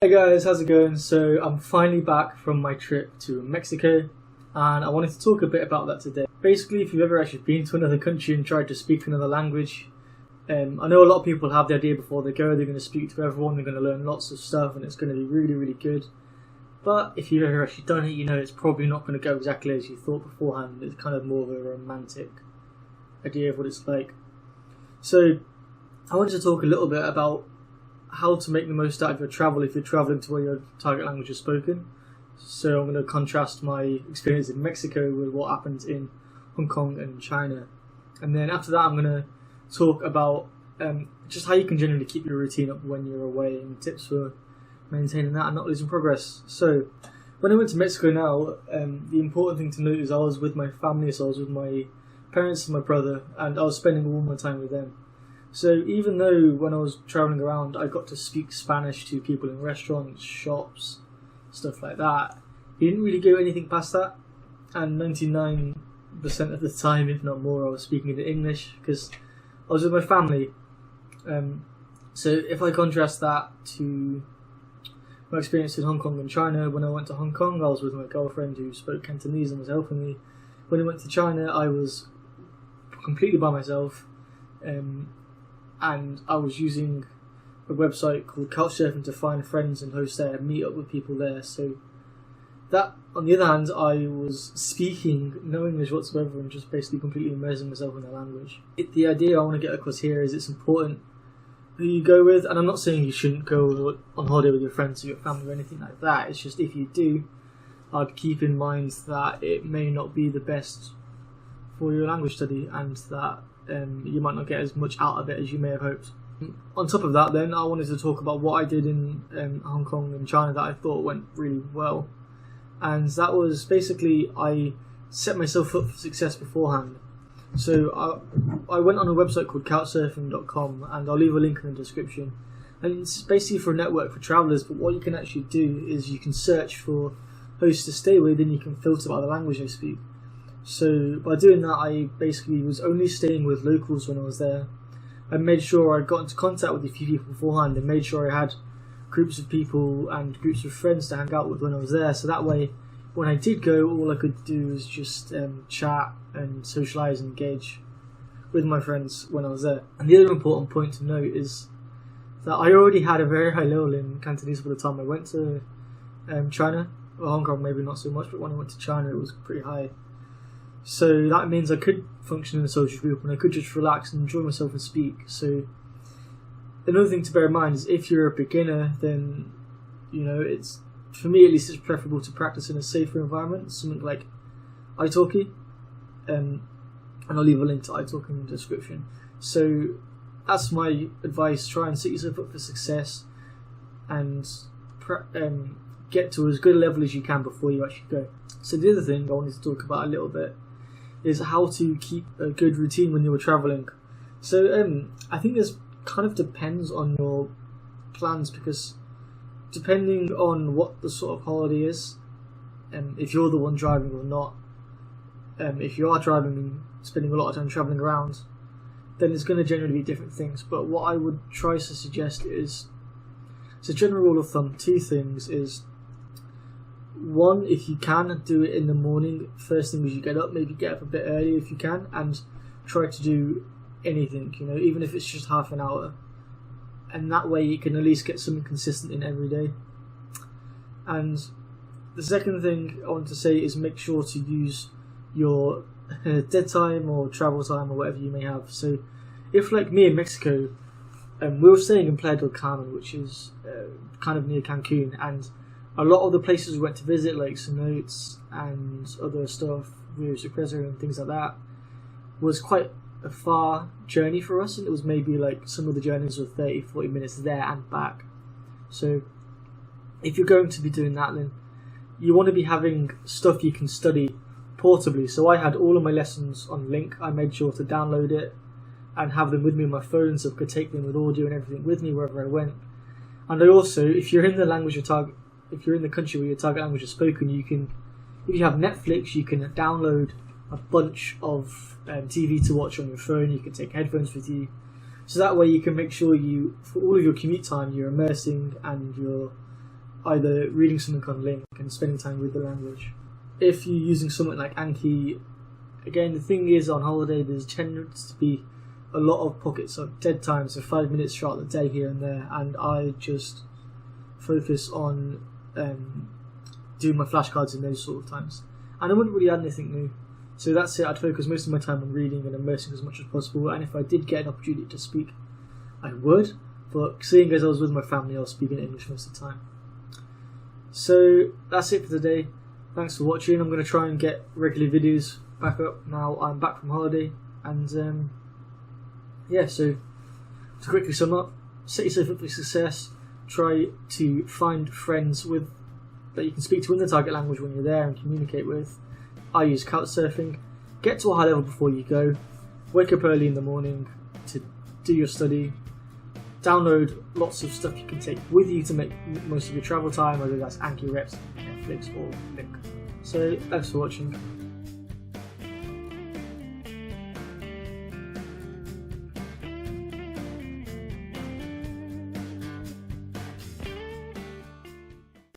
Hey guys, how's it going? So I'm finally back from my trip to Mexico and I wanted to talk a bit about that today. Basically, if you've ever actually been to another country and tried to speak another language, I know a lot of people have the idea before they go, they're going to speak to everyone, they're going to learn lots of stuff and it's going to be really, really good. But if you've ever actually done it, you know it's probably not going to go exactly as you thought beforehand. It's kind of more of a romantic idea of what it's like. So I wanted to talk a little bit about how to make the most out of your travel if you're travelling to where your target language is spoken. So I'm going to contrast my experience in Mexico with what happened in Hong Kong and China. And then after that I'm going to talk about just how you can generally keep your routine up when you're away and tips for maintaining that and not losing progress. So when I went to Mexico now, the important thing to note is I was with my family, so I was with my parents and my brother, and I was spending all my time with them. So even though when I was travelling around I got to speak Spanish to people in restaurants, shops, stuff like that, it didn't really go anything past that. And 99% of the time, if not more, I was speaking in English because I was with my family. So if I contrast that to my experience in Hong Kong and China, when I went to Hong Kong I was with my girlfriend who spoke Cantonese and was helping me. When I went to China I was completely by myself. And I was using a website called Couchsurfing to find friends and host there and meet up with people there. So that, on the other hand, I was speaking no English whatsoever and just basically completely immersing myself in the language. The idea I want to get across here is it's important who you go with, and I'm not saying you shouldn't go on holiday with your friends or your family or anything like that. It's just if you do, I'd keep in mind that it may not be the best for your language study and that you might not get as much out of it as you may have hoped. On top of that then, I wanted to talk about what I did in Hong Kong and China that I thought went really well. And that was basically, I set myself up for success beforehand. So I went on a website called couchsurfing.com, and I'll leave a link in the description. And it's basically for a network for travellers, but what you can actually do is you can search for hosts to stay with and you can filter by the language they speak. So by doing that, I basically was only staying with locals when I was there. I made sure I got into contact with a few people beforehand and made sure I had groups of people and groups of friends to hang out with when I was there. So that way, when I did go, all I could do was just chat and socialise and engage with my friends when I was there. And the other important point to note is that I already had a very high level in Cantonese by the time I went to China. Well, Hong Kong maybe not so much, but when I went to China it was pretty high. So that means I could function in a social group and I could just relax and enjoy myself and speak. So another thing to bear in mind is if you're a beginner, then it's, for me at least, it's preferable to practice in a safer environment, something like italki, and I'll leave a link to italki in the description. So that's my advice: try and set yourself up for success and get to as good a level as you can before you actually go. So the other thing I wanted to talk about a little bit is how to keep a good routine when you're travelling. So I think this kind of depends on your plans, because depending on what the sort of holiday is, if you're the one driving or not, if you are driving and spending a lot of time travelling around, then it's going to generally be different things. But what I would try to suggest is, as a general rule of thumb, two things is, one, if you can, do it in the morning, first thing as you get up, maybe get up a bit early if you can, and try to do anything, even if it's just half an hour. And that way you can at least get something consistent in every day. And the second thing I want to say is make sure to use your dead time or travel time or whatever you may have. So if, like me in Mexico, we were staying in Playa del Carmen, which is kind of near Cancun, and a lot of the places we went to visit, like cenotes and other stuff, Rio Sorpresa and things like that, was quite a far journey for us, and it was maybe like some of the journeys were 30-40 minutes there and back. So if you're going to be doing that, then you want to be having stuff you can study portably. So I had all of my lessons on link. I made sure to download it and have them with me on my phone so I could take them with audio and everything with me wherever I went. And I also, if you're in the language if you're in the country where your target language is spoken, you can, if you have Netflix, you can download a bunch of TV to watch on your phone. You can take headphones with you, so that way you can make sure you, for all of your commute time, you're immersing and you're either reading something on link and spending time with the language. If you're using something like Anki, again, the thing is, on holiday there's tends to be a lot of pockets of dead time, so 5 minutes throughout the day here and there, and I just focus on doing my flashcards in those sort of times. And I wouldn't really add anything new. So that's it. I'd focus most of my time on reading and immersing as much as possible, and if I did get an opportunity to speak, I would, but seeing as I was with my family, I was speaking English most of the time. So that's it for today. Thanks for watching. I'm going to try and get regular videos back up now I'm back from holiday, and yeah, so to quickly sum up, set yourself up for success. Try to find friends that you can speak to in the target language when you're there and communicate with. I use couchsurfing. Get to a high level before you go. Wake up early in the morning to do your study. Download lots of stuff you can take with you to make most of your travel time, whether that's Anki Reps, Netflix or Link. So thanks for watching.